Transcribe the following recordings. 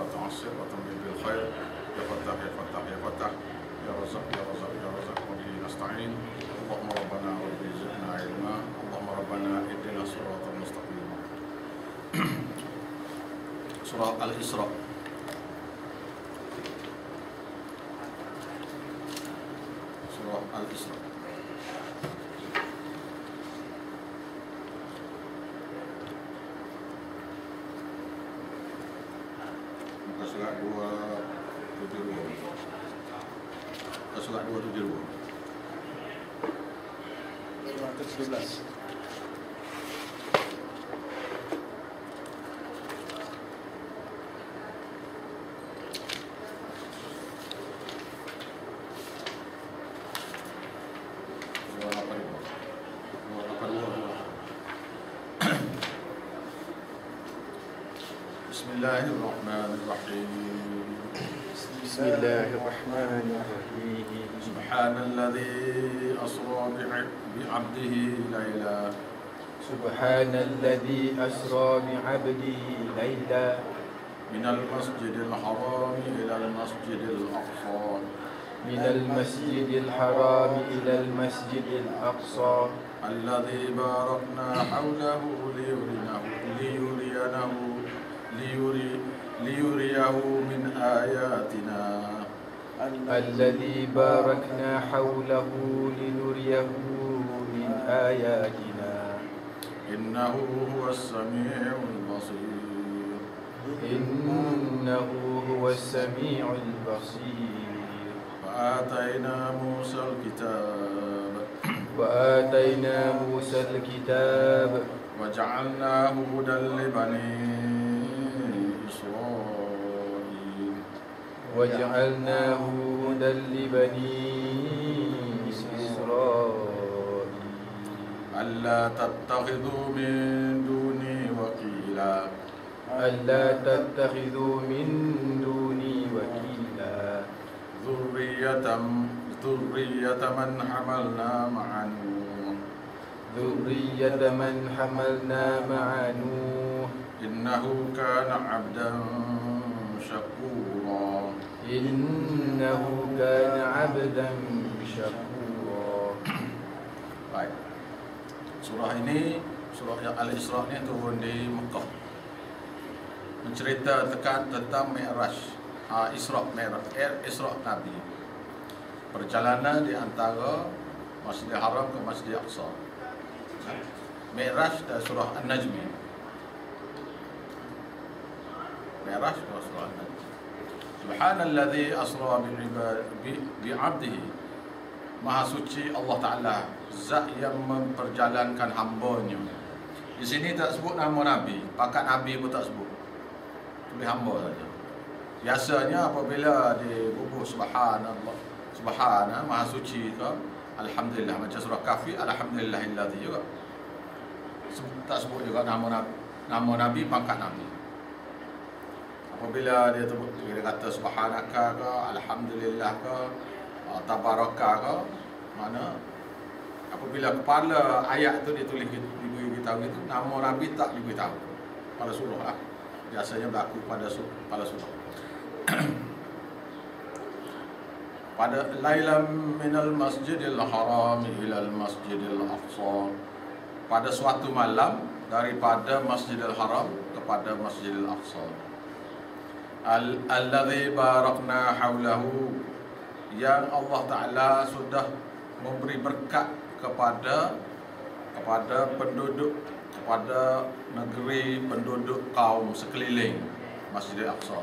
تعسر وتمضي بالخير. يا فتاح يا فتاح يا فتاح، يا رزاق يا رزاق يا رزاق، وبه نستعين. اللهم ربنا رب زدنا علما، اللهم ربنا اهدنا الصراط المستقيم. Surah Al-Isra. Surah Al-Isra. Muka surat 272. Muka surat 272. 217. Bismillahirrahmanirrahim. Bismillahirrahmanirrahim. Subhanalladzi asra bi'abdihi layla. Subhanalladzi asra bi'abdihi layla Minal masjidil haram ilal masjidil aqsa. minal masjidil haram ilal masjidil aqsa Alladzi barakna hawlahu liyuriyahu min ayatina. alladzi barakna hawlahu linuriyahu min ayatina Innahu huwas sami'ul basir. innahu huwas sami'ul basir. Fa'atayna Musal kitab وآتينا موسى الكتاب وجعلناه هدى لبني إسرائيل. وجعلناه هدى لبني إسرائيل ألا تتخذوا من دوني وكيلا. ألا تتخذوا من دوني وكيلا ذرية من حملنا مع نوح. ذرية من حملنا مع نوح إنه كان عبدا شكورا. إنه كان عبدا شكورا. Baik. Surah ini, surah Al-Isra ini turun di Mekah. Menceritakan tentang Mi'raj, Isra Nabi. Perjalanan di antara Masjidil Haram ke Masjidil Aqsa. Mi'raj dan surah An-Najmi. Mi'raj dan surah An-Najmi. Subhanalladzi asra bi'abdihi. Maha suci Allah Ta'ala, zat yang memperjalankan hamba-Nya. Di sini tak sebut nama Nabi, pakat Nabi pun tak sebut. Tulis hamba saja. Biasanya apabila dibubuh subhanallah, subhana, maha suci ke, alhamdulillah, macam surah Kahfi, alhamdulillahilladzi juga. Tak sebut juga nama Nabi, pangkat Nabi. Apabila dia kata subhanaka ke, alhamdulillah ke, tabaraka ke, mana apabila kepala ayat tu ditulis diberitahu itu, nama Nabi tak diberitahu pada surah lah. Biasanya berlaku pada surah. Pada lailam minal masjidil haram ilal masjidil aqsa. Pada suatu malam daripada Masjidil Haram kepada Masjidil Aqsa. Alladzi barakna haulahu, yang Allah Ta'ala sudah memberi berkat kepada penduduk, kepada negeri penduduk kaum sekeliling Masjidil Aqsa.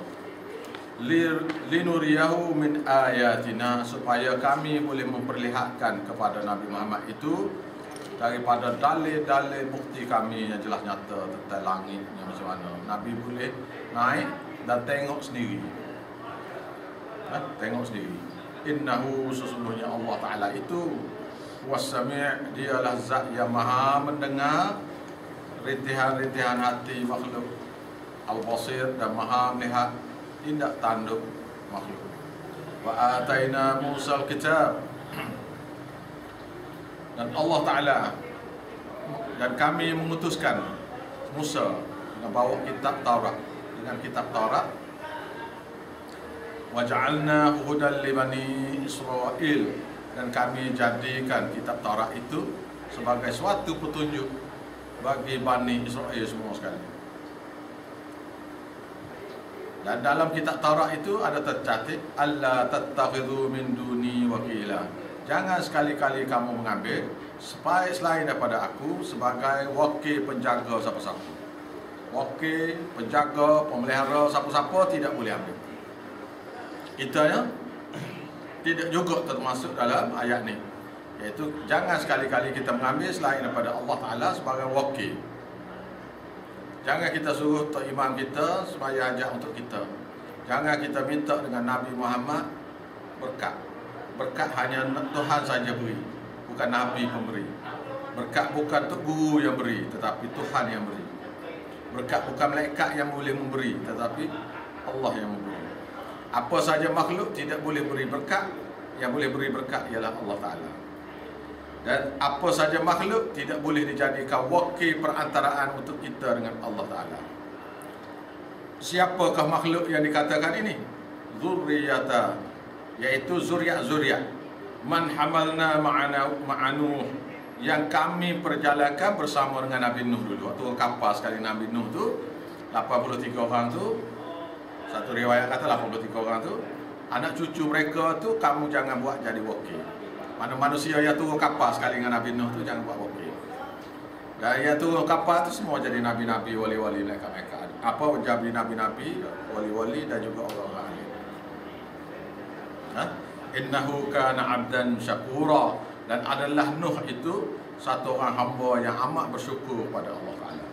Linuriyahu min ayatina, supaya kami boleh memperlihatkan kepada Nabi Muhammad itu daripada dalil-dalil bukti kami yang jelas nyata tentang langitnya macam mana. Nabi boleh naik dan tengok sendiri. Tengok sendiri. Innahu, sesungguhnya Allah Ta'ala itu was-sami', dialah zat yang maha mendengar rintihan-rintihan hati makhluk, al-basir, dan maha melihat tindak tanduk makhluk. Wa ataina Musa al-kitab, dan Allah Ta'ala, dan kami mengutuskan Musa dengan bawa kitab Taurat. Dengan kitab Taurat Waja'alna hudan li bani Israil, dan kami jadikan kitab Taurat itu sebagai suatu petunjuk bagi Bani Israel semua sekali. Dan dalam kitab Taurat itu ada tercatat, alla tattakhidhu min duni wakila. Jangan sekali-kali kamu mengambil selain daripada aku sebagai wakil penjaga siapa-siapa. Wakil, penjaga, pemelihara siapa-siapa tidak boleh ambil. Itu ya tidak juga termasuk dalam ayat ni, iaitu jangan sekali-kali kita mengambil selain daripada Allah Ta'ala sebagai wakil. Jangan kita suruh tok imam kita supaya ajak untuk kita. Jangan kita minta dengan Nabi Muhammad berkat. Berkat hanya Tuhan saja beri, bukan Nabi pemberi. Berkat bukan tok guru yang beri, tetapi Tuhan yang beri. Berkat bukan malaikat yang boleh memberi, tetapi Allah yang memberi. Apa saja makhluk tidak boleh beri berkat, yang boleh beri berkat ialah Allah Ta'ala. Dan apa saja makhluk tidak boleh dijadikan wakil perantaraan untuk kita dengan Allah Ta'ala. Siapakah makhluk yang dikatakan ini? Zurriyata, iaitu zuriat-zuriat. Man hamalna ma'anu, yang kami perjalankan bersama dengan Nabi Nuh dulu. Waktu kapal sekali Nabi Nuh tu 83 orang tu, satu riwayat kata 83 orang tu, anak cucu mereka tu kamu jangan buat jadi wakil. Mana manusia yang turun kapal sekali dengan Nabi Nuh tu jangan buat wakil. Dan yang turun kapal tu semua jadi nabi-nabi, wali-wali, mereka-mereka. Apa jadi nabi-nabi, wali-wali dan juga orang-orang lain. Innahu kana 'abdan syakura, dan adalah Nuh itu satu orang hamba yang amat bersyukur pada Allah Ta'ala.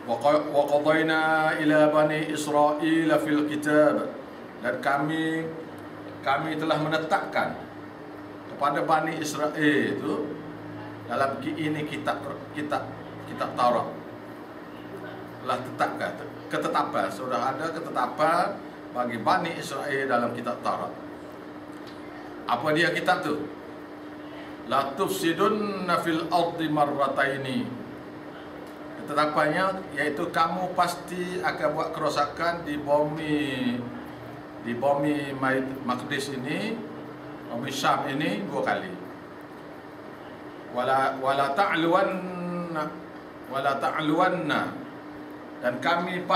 Wa qadayna ila bani Israil fil kitab, dan kami telah menetapkan kepada Bani Israel itu dalam ini kitab Taurat. Telah tetapkan ketetapan, sudah ada ketetapan bagi Bani Israel dalam kitab Taurat. Apa dia kitab tu? La tufsidunna fil ardi marrataini. Ketetapannya iaitu kamu pasti akan buat kerosakan di bumi Maqdis ini, bumi Syam ini 2 kali. Wala ta'luwanna, dan kamu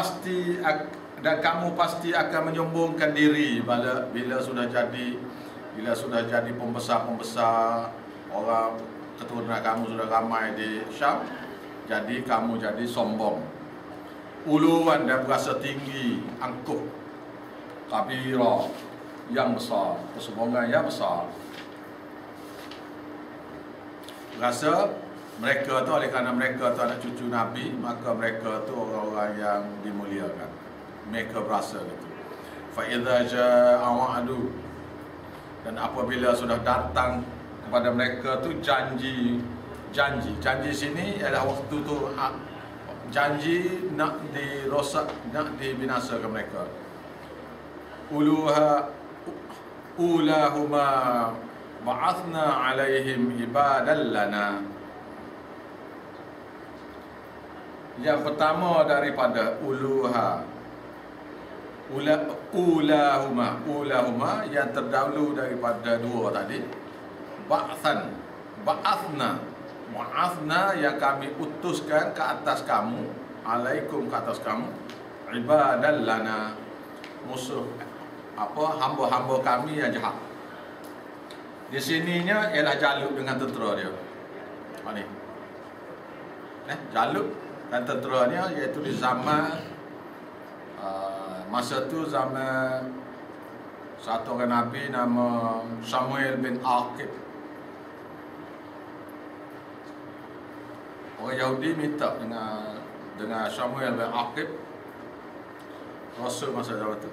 pasti akan menyombongkan diri bila sudah jadi pembesar orang keturunan kamu sudah ramai di Syam, jadi kamu jadi sombong, uluan dan berasa tinggi, angkuh, kabira yang besar, kesombongan yang besar. Rasa mereka tu, oleh kerana mereka tu anak cucu Nabi, maka mereka tu orang-orang yang dimuliakan. Mereka berasa gitu. Fa idza jaa wa'du, dan apabila sudah datang kepada mereka tu janji sini ialah waktu tu janji nak dirosak, nak dibinasakan mereka. Ulahuma ba'athna alaihim ibadan lana. Yang pertama daripada ulahuma yang terdahulu daripada 2 tadi, ba'athna yang kami utuskan ke atas kamu, alaikum ke atas kamu, ibadan lana, musuh hamba-hamba kami yang jahat. Di sininya ialah Jalut dengan tentera dia. Ni. Jalut dan tenteranya iaitu di zaman masa tu zaman satu orang Nabi nama Samuel bin Aqib. Orang Yahudi minta dengan Samuel bin Aqib, Rasul masa zaman tu,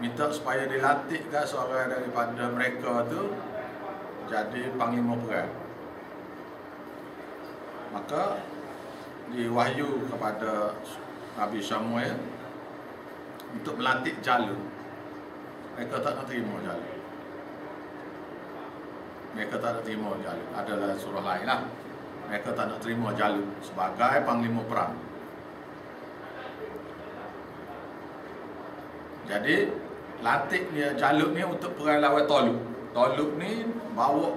minta supaya dilatihkan seorang daripada mereka tu jadi panglima perang. Maka diwahyu kepada Nabi Samuel untuk melatih Jalut. Mereka tak nak terima Jalut. Adalah surah lain lah. Mereka tak nak terima Jalut sebagai panglima perang. Jadi lantik ni, Jalut ni untuk perang lawan Talut. Talut ni bawa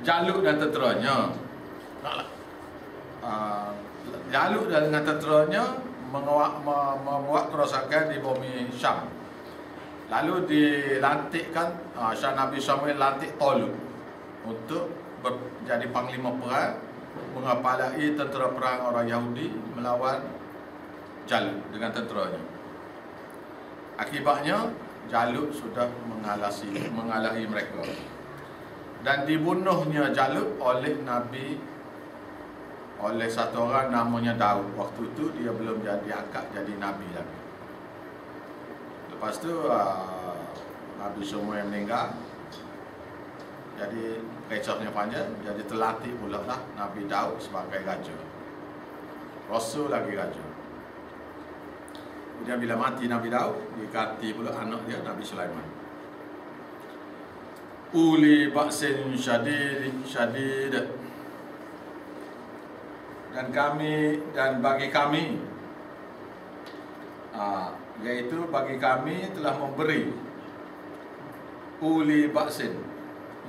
Jalut dan tenteranya. Jalut dengan tenteranya membuat kerosakan di bumi Syam. Lalu dilantikkan Nabi Samuel lantik Talut untuk jadi panglima perang, mengepalai tentera perang orang Yahudi melawan Jalut dengan tenteranya. Akibatnya Jalut sudah mengalahi mereka. Dan dibunuhnya Jalut oleh satu orang namanya Daud. Waktu itu dia belum diangkat jadi nabi lagi. Lepas tu Nabi Samuel meninggal. Jadi kisahnya panjang. Jadi terlatih pula lah Nabi Daud sebagai raja. Rasul lagi raja. Kemudian bila mati Nabi Daud, diganti pula anak dia Nabi Sulaiman. Uli ba'sin syadid. Dan bagi kami, yaitu bagi kami telah memberi uli ba'sin,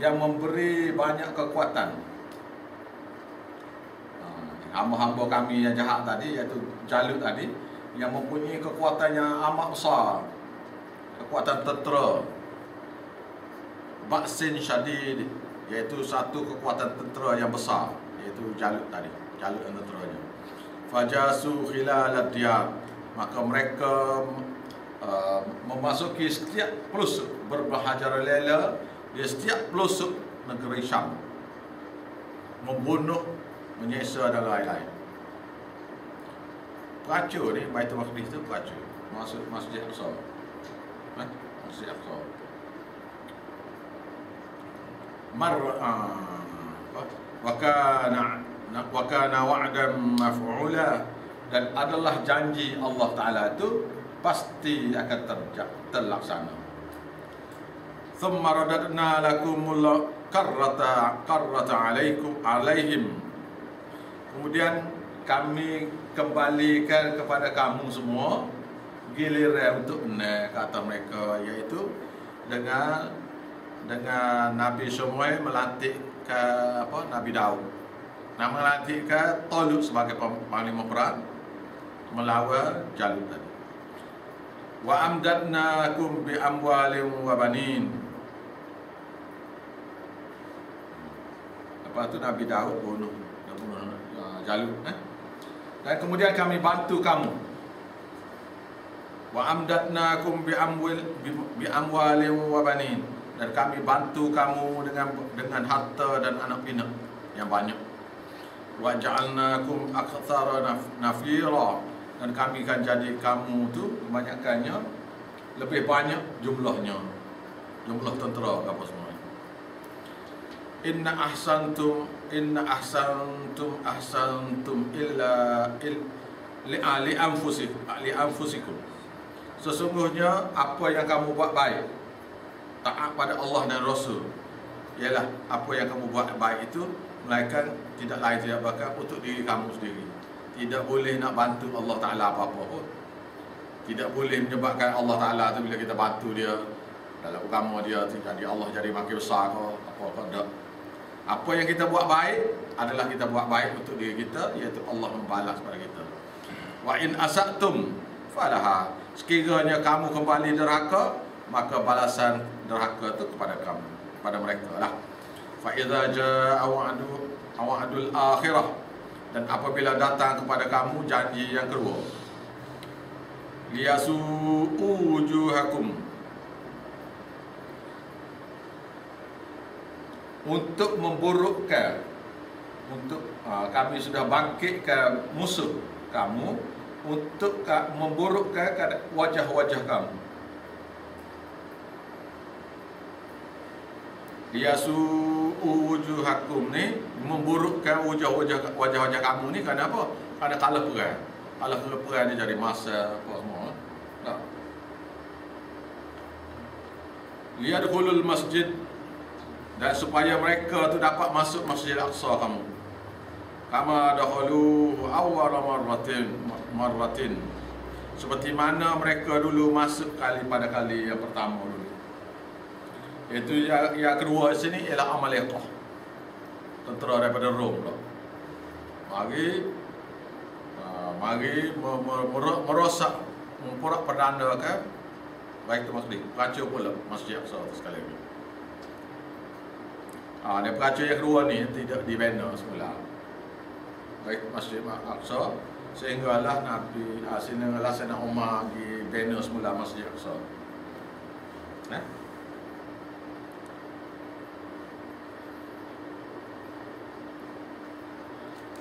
yang memberi banyak kekuatan. Hamba-hamba kami yang jahat tadi, iaitu Jalut tadi, yang mempunyai kekuatan yang amat besar, kekuatan tentera. Ba'sin syadid, iaitu satu kekuatan tentera yang besar, iaitu Jalut tadi, Jalut dan tenteranya. Fajasu khilalad diyar, maka mereka memasuki setiap pelosok, berbahajar lela di setiap pelosok negeri Syam, membunuh, menyeksa dan lain-lain. Pelacur ni, Baitul Maqdis tu pelacur, Masjid Aqsa. Masjid Aqsa. Wa kana wa'dan maf'ula, dan adalah janji Allah Ta'ala itu pasti akan terlaksana. Thumma radadna lakumul karrata alaihim. Kemudian kami kembalikan kepada kamu semua giliran untuk kata mereka, iaitu dengan Nabi Samuel melantik ke Nabi Daud. Melantik ke Talut sebagai panglima perang melawan Jalut tadi. Wa amdadnakum bi amwalin wa banin. Lepas tu Nabi Daud bunuh Jalut. Dan kemudian kami bantu kamu. Wa amdadnakum bi amwalin wa banin. Dan kami bantu kamu dengan harta dan anak pinak yang banyak. Wa ja'alnakum aktsara nafira, dan kami akan jadi kamu tu kebanyakannya lebih banyak jumlah tentera apa semua. Inna ahsantum li anfusikum. Sesungguhnya apa yang kamu buat baik, taat pada Allah dan Rasul, ialah apa yang kamu buat baik itu melainkan tidak lain tidak bukan untuk diri kamu sendiri. Tidak boleh nak bantu Allah Ta'ala apa-apa pun. Tidak boleh menyebabkan Allah Ta'ala tu bila kita bantu dia dalam agama dia, jadi Allah jadi makin besar ke apa-apa. Tak. Apa yang kita buat baik adalah kita buat baik untuk diri kita, iaitu Allah membalas pada kita. Wa in asatum falaha. Sekiranya kamu kembali derhaka, maka balasan derhaka itu kepada kamu, kepada mereka lah. Fa idza jaa wa'dul akhirah, dan apabila datang kepada kamu janji yang kedua, liyasu'u wujuhakum, untuk memburukkan, kami sudah bangkitkan musuh kamu untuk memburukkan wajah-wajah kamu. Liyasu'u wujuhakum ni memburukkan wajah-wajah kamu ni kerana apa? Ada kalah perang. Kalah perang dia jadi masa apa semua. Tak. Liyadkhulul masjid, dan supaya mereka tu dapat masuk Masjid Aqsa kamu. Kama dakhalu awwal marratin, Seperti mana mereka dulu masuk pada kali yang pertama dulu. Iaitu yang kedua di sini ialah Amalekah, tentera daripada Rom pula. Mari merosak, memporak perandakan Baitul Maqdis, kacau pula Masjid Aqsa sekali lagi. Dia kacau yang kedua ni tidak dibina semula. Baik Masjid Aqsa, sehinggalah Nabi sehinggalah Sayyidina Umar dibina semula Masjid Aqsa.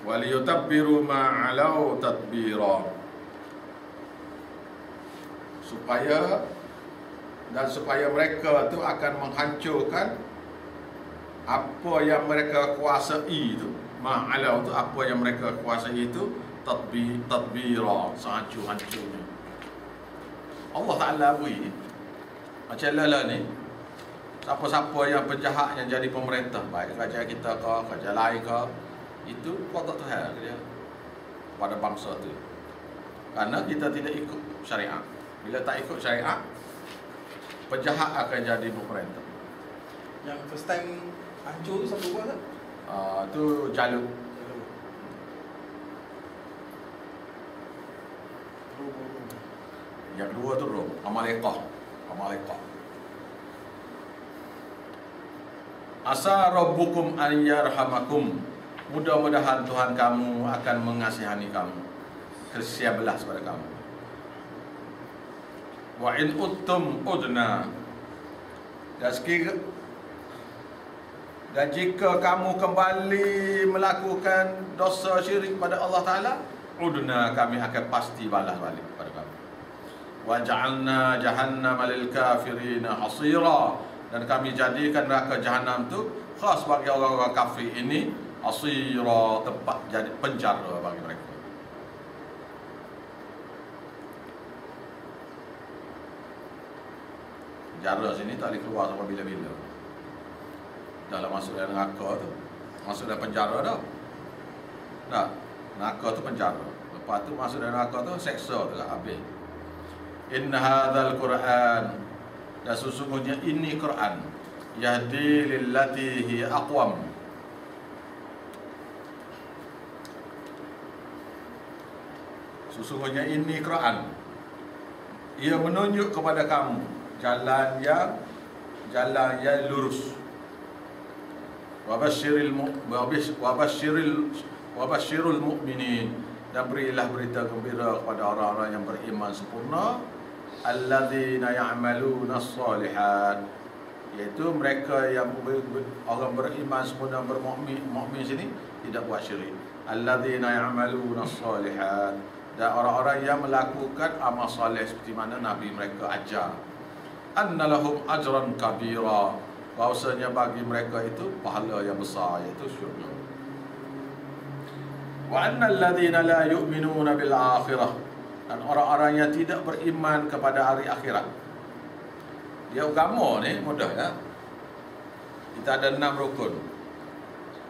Waliyutabbiru ma'alau tadbira, supaya mereka tu akan menghancurkan apa yang mereka kuasai itu. Ma'alau tu apa yang mereka kuasai itu, tadbira, sehancur-hancurnya. Allah Ta'ala beri macam lala ni, siapa-siapa yang penjahat yang jadi pemerintah, baik kerajaan kita ke, kerajaan lain ke, itu kotak Tuhan dia pada bangsa tu. Kerana kita tidak ikut syariat. Bila tak ikut syariat, penjahat akan jadi pemerintah. Yang first time hancur tu siapa buat tak? Tu Jalut. Yang kedua tu Rom, Amalekah. Asa rabbukum an yarhamakum, mudah-mudahan Tuhan kamu akan mengasihani kamu, kasih belas pada kamu. Wa in uttum udna, dan jika kamu kembali melakukan dosa syirik pada Allah Ta'ala, udna, kami akan pasti balas balik pada kamu. Wa ja'alna jahannama lil kafirina hasira, dan kami jadikan neraka Jahannam tu khas bagi orang-orang kafir ini, asira, tempat jadi penjara bagi mereka. Penjara sini tak boleh keluar sampai bila-bila. Dalam masuk dalam neraka tu, masuk dalam penjara dah. Tak, neraka tu penjara. Lepas tu masuk dalam neraka tu seksa tu lah, habis. Inna hadzal Qur'an, dan sesungguhnya ini Quran, yahdi lillati hiya aqwam, sesungguhnya ini Quran, ia menunjuk kepada kamu jalan yang lurus. Wabashiril mu'minin, dan berilah berita gembira kepada orang-orang yang beriman sempurna, alladzina ya'maluna as-salihat, iaitu mereka yang orang beriman sempurna, bermukmin sini tidak buat syirik. Alladzina ya'maluna as-salihat, dan orang-orang yang melakukan amal soleh seperti mana Nabi mereka ajar. Annalahum ajran kabira, bahawasanya bagi mereka itu pahala yang besar, iaitu syurga. Wa annal ladzina la yu'minuna bil akhirah, dan orang-orang yang tidak beriman kepada hari akhirat. Dia agama ni mudah ya. Kita ada 6 rukun.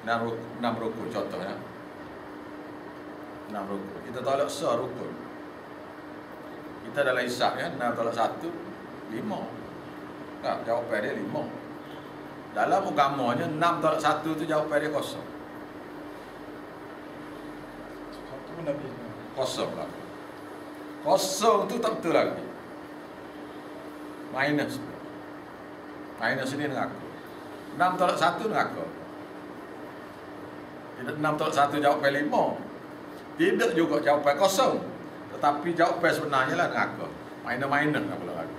6 rukun contohnya. 6 rukun. Kita tolak rukun. Kita dalam hisab ya, 6 tolak 1 5. Tak, jawapan dia 5. Dalam agamanya 6 tolak 1 tu jawapan dia kosong. Satu pun habis. Kosong lah. Kosong tu tak betul lagi. Minus ini neraka. 6 tolak 1 neraka. Tidak 6 tolak 1 jawapan 5. Tidak juga jawapan kosong. Tetapi jawapan sebenarnya lah neraka. Minus tak pula lagi.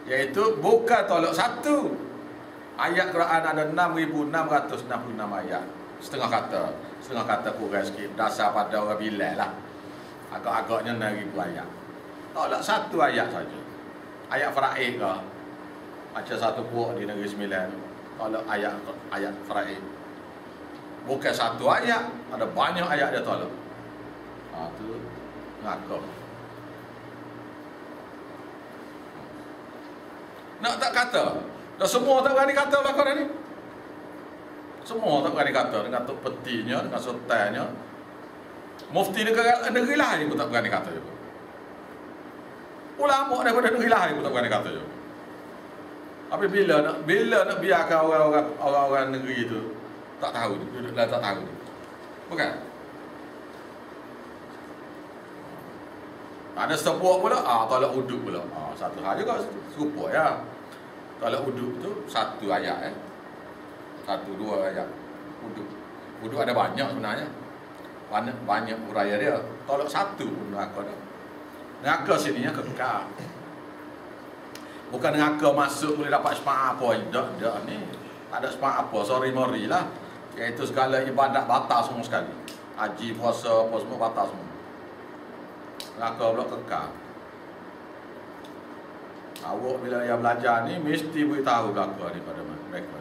Iaitu bukan tolak 1. Ayat Quran ada 6,666 ayat. Setengah kata kurang sikit. Dasar pada orang bilal lah. Agak-agaknya 6,000 ayat. Tolak 1 ayat saja. Ayat Faraid ke, macam satu puak di Negeri Sembilan. Tolak ayat Faraid. Bukan 1 ayat, ada banyak ayat dia tolak. Tu ngakak. Nak tak kata? Dah semua tak berani kata belakang ni. Semua tak berani kata, dengan tok petinya, dengan sultannya. Mufti negeri lain pun tak berani kata juga. Ulama daripada negeri lain pun tak berani kata juga. Tapi bila nak biarkan orang-orang negeri itu tak tahu, duduk dah tak tahu. Bukan? Ada sepuak pula, tolak uduk pula. Satu hal juga serupa ya. Tolak uduk tu satu ayat Satu dua ayat. Uduk ada banyak sebenarnya. Banyak uraya dia. Tolak satu pun neraka dah. Neraka sininya kekal. Bukan neraka masuk boleh dapat syafaat apa. Dah ni. Tak ada syafaat apa. Sorry mori lah. Iaitu segala ibadat batal semua sekali. Haji, puasa, apa semua batal semua. Neraka pula kekal. Awak bila yang belajar ni mesti beritahu neraka ni pada mereka.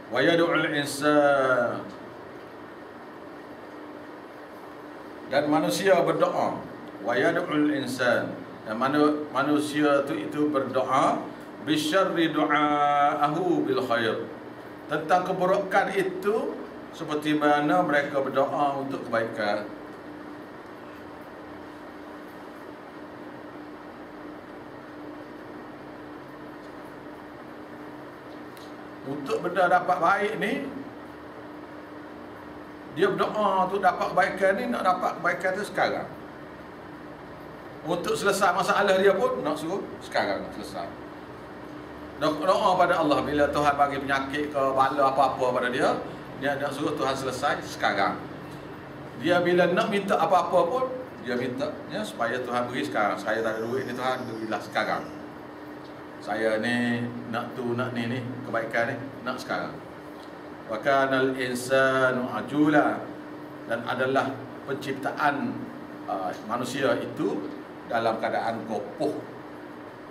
Wa yad'ul insan, dan manusia berdoa. Wa yad'ul insan, dan manusia itu berdoa bisyarri du'aahu bil khair, tentang keburukan itu seperti mana mereka berdoa untuk kebaikan. Untuk benda dapat baik ni, dia berdoa untuk dapat kebaikan ni, nak dapat kebaikan tu sekarang. Untuk selesai masalah dia pun nak suruh sekarang selesai. Doa pada Allah bila Tuhan bagi penyakit ke bala apa-apa pada dia nak suruh Tuhan selesai sekarang. Dia bila nak minta apa-apa pun dia minta ya, supaya Tuhan beri sekarang. Saya tak ada duit ni Tuhan, berilah sekarang. Saya ni nak tu nak ni kebaikan ni nak sekarang. Wa kanal insanu ajula, dan adalah penciptaan manusia itu dalam keadaan kopoh.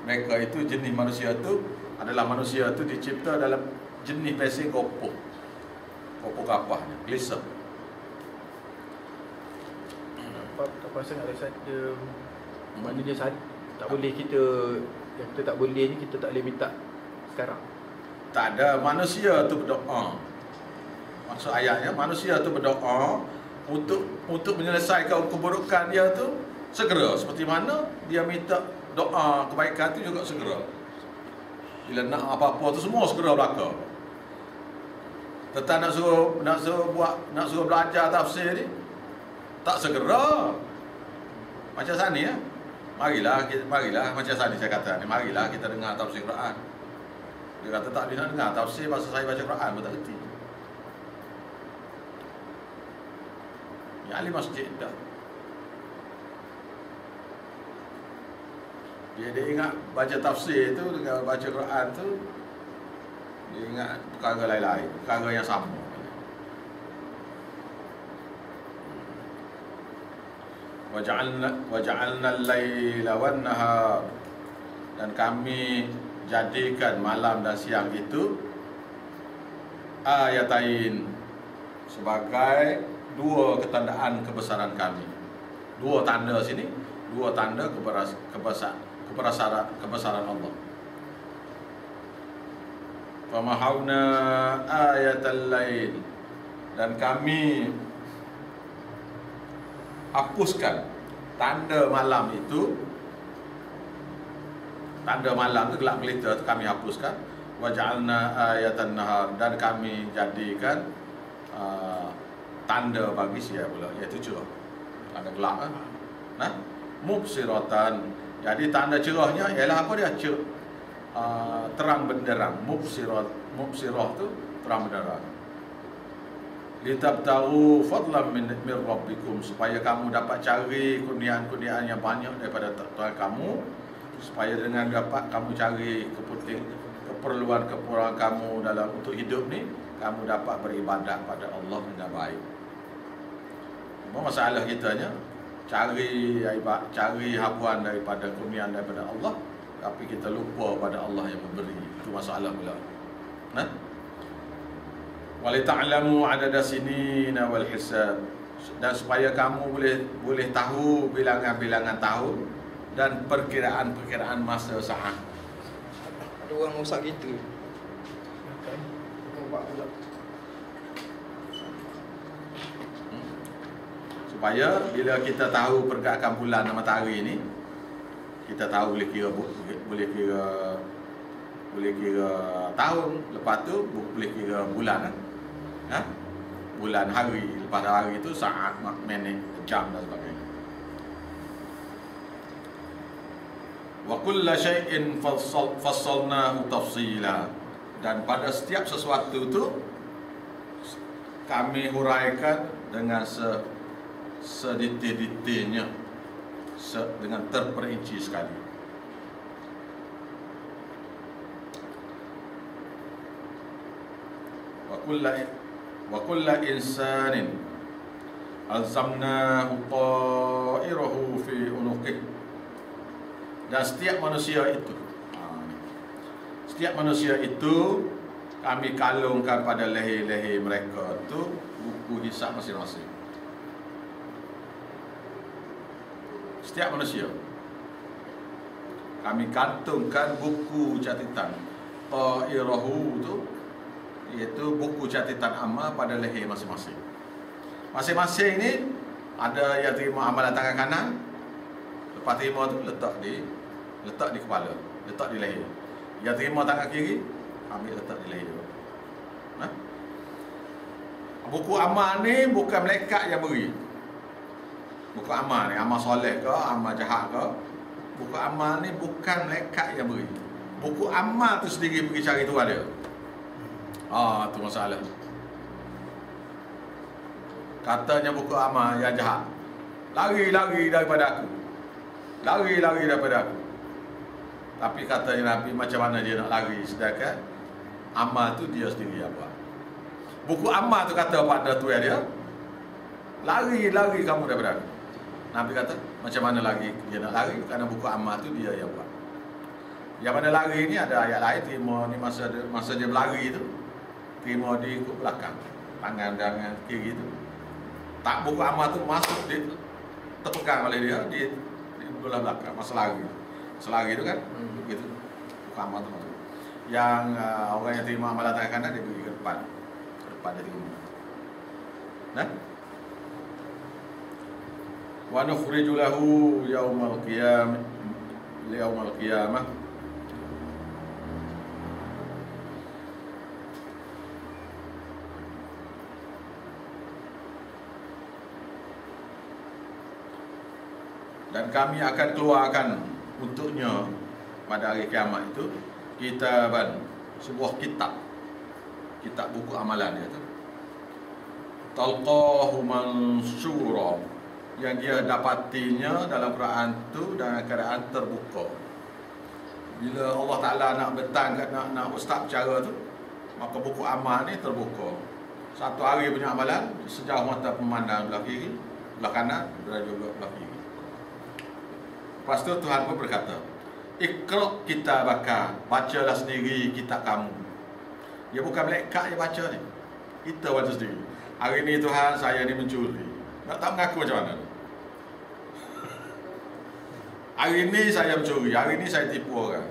Mereka itu jenis manusia itu adalah manusia itu dicipta dalam jenis pesing kopoh. Kopoh kapahnya, gelisah. Tak pasal nak rasa dia mana dia tak boleh kita, yang kita tak boleh ni kita tak boleh minta sekarang. Tak ada, manusia tu berdoa. Maksud ayatnya manusia tu berdoa untuk menyelesaikan keburukan dia tu segera, seperti mana dia minta doa kebaikan tu juga segera. Bila nak apa-apa tu semua segera berlaku. Tetap nak suruh belajar tafsir ni tak segera. Macam sana ya. Marilah macam tadi saya kata ni, marilah kita dengar tafsir Quran. Dia kata tak boleh nak dengar tafsir pasal saya baca Quran pun tak kerti. Ya ahli masjid dah. Dia ingat baca tafsir tu dengan baca Quran tu, dia ingat perkara lain-lain, perkara yang sama. Waja'alna al-laila wan-nahar, dan kami jadikan malam dan siang itu ayatain, sebagai dua ketandaan kebesaran kami. Dua tanda sini, dua tanda kebesaran Allah. Famahawna ayatal lail, dan kami hapuskan tanda malam itu. Tanda malam itu gelap gelita itu kami hapuskan. Waja'alna ayatan nahar, dan kami jadikan tanda bagi siang pula, iaitu cerah. Tanda gelap kan? Nah, mubsiratan. Jadi tanda cerahnya ialah apa dia? Terang benderang. Mubsirah tu terang benderang. Litabtaru fadlan min rabbikum, supaya kamu dapat cari kurniaan-kurniaan yang banyak daripada Tuhan kamu, supaya dengan dapat kamu cari keperluan kamu dalam untuk hidup ni, kamu dapat beribadat pada Allah dengan baik. Masalah kitanya cari hapuan daripada kurniaan daripada Allah, tapi kita lupa pada Allah yang memberi. Itu masalah pula. Nah, walita'lamu adada sinina wal hisab, dan supaya kamu boleh tahu bilangan-bilangan tahun dan perkiraan-perkiraan masa saat. Ada orang rosak kita. supaya bila kita tahu pergerakan bulan dan matahari ni, kita tahu boleh kira tahun, lepas tu boleh kira bulan ha? Bulan, hari, lepas hari itu saat, minit, jam dan sebagainya. Wa kulla syai'in fassalnahu tafsila, dan pada setiap sesuatu tu kami huraikan dengan sedetail-detailnya, dengan terperinci sekali. Wa kulla insanin alzamnahu ta'irahu fi unuqih, dan setiap manusia itu kami kalungkan pada leher-leher mereka tu buku hisab masing-masing. Setiap manusia kami kantungkan buku catatan ta'irahu tu, iaitu buku catatan amal pada leher masing-masing. Masing-masing ni ada yang terima amalan tangan kanan, lepas terima tu letak di kepala, letak di leher. Yang terima tangan kiri, ambil letak di leher. Ha? Buku amal ni bukan malaikat yang beri. Buku amal ni, amal soleh ke, amal jahat ke, buku amal ni bukan malaikat yang beri. Buku amal tu sendiri pergi cari Tuhan dia. Tu masalah. Katanya buku amal yang jahat, lari daripada aku. Tapi katanya Nabi, macam mana dia nak lari sedangkan amal tu dia sendiri yang buat. Buku amal tu kata pada tuan dia, lari kamu daripada aku. Nabi kata, macam mana lagi dia nak lari, kerana buku amal tu dia yang buat. Yang mana lari ni ada ayat lain, terima ni masa dia berlari tu, terima di belakang, tangan kiri tu. Tak, buku amal tu masuk, terpegang oleh dia di belah belakang masa lari. Selari tu kan, begitu. Buku amal tu masuk. Yang orang yang terima amalan tangan kanan, dia pergi ke depan dia terima. Nah, wa nukhriju lahu yaumal qiyamah dan kami akan keluarkan untuknya pada hari kiamat itu kitaban, sebuah kitab buku amalan dia tu, talqahu mansura, yang dia dapatinya dalam Quran tu dalam keadaan terbuka. Bila Allah Ta'ala nak nak ustaz bercara tu, maka buku amal ni terbuka. Satu hari punya amalan sejauh mata memandang belah kiri, belah kanan, dan juga belah kiri. Lepas tu Tuhan pun berkata, Iqra' kitabaka, bacalah sendiri kitab kamu. Dia bukan malaikat yang baca ni, kita baca sendiri. Hari ni Tuhan, saya ni mencuri. Nak tak mengaku macam mana? Hari ni saya mencuri, hari ni saya tipu orang.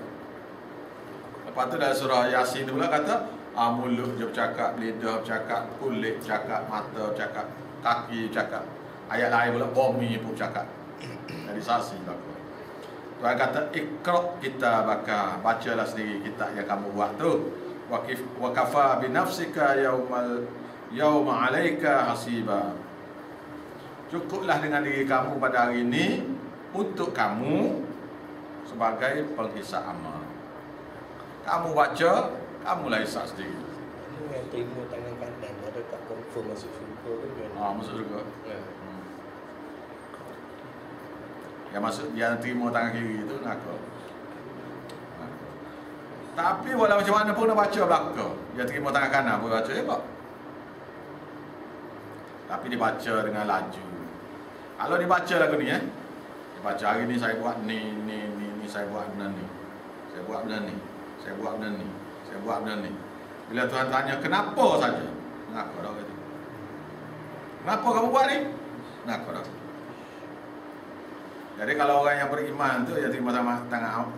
Lepas tu dalam surah Yasin tu pula kata, mulut je bercakap, lidah bercakap, kulit bercakap, mata bercakap, kaki bercakap. Ayat lain pula, bumi pun bercakap. Jadi saksi berlaku. Tuhan kata, Iqra' kitabaka, bacalah sendiri kitab yang kamu buat tu. Wa kafa bi nafsika yauma 'alaika hasiba. Cukuplah dengan diri kamu pada hari ini untuk kamu sebagai penghisap amal. Kamu baca, kamulah hisap sendiri. Yang terima tangan kanan ada tak confirm masuk syurga tu kan? Masuk syurga. Ya. Yang terima tangan kiri itu neraka. Tapi walau macam mana pun nak baca belaka. Yang terima tangan kanan pun baca elok. Tapi dibaca dengan laju. Kalau dibaca lagu ni dibaca hari ni saya buat ni saya buat benda ni. Saya buat benda ni. Saya buat benda ni. Saya buat benda ni. Bila Tuhan tanya kenapa saja? Kenapa dah kata? Kenapa kamu buat ni? Kenapa dah? Jadi kalau orang yang beriman tu, yang terima tangan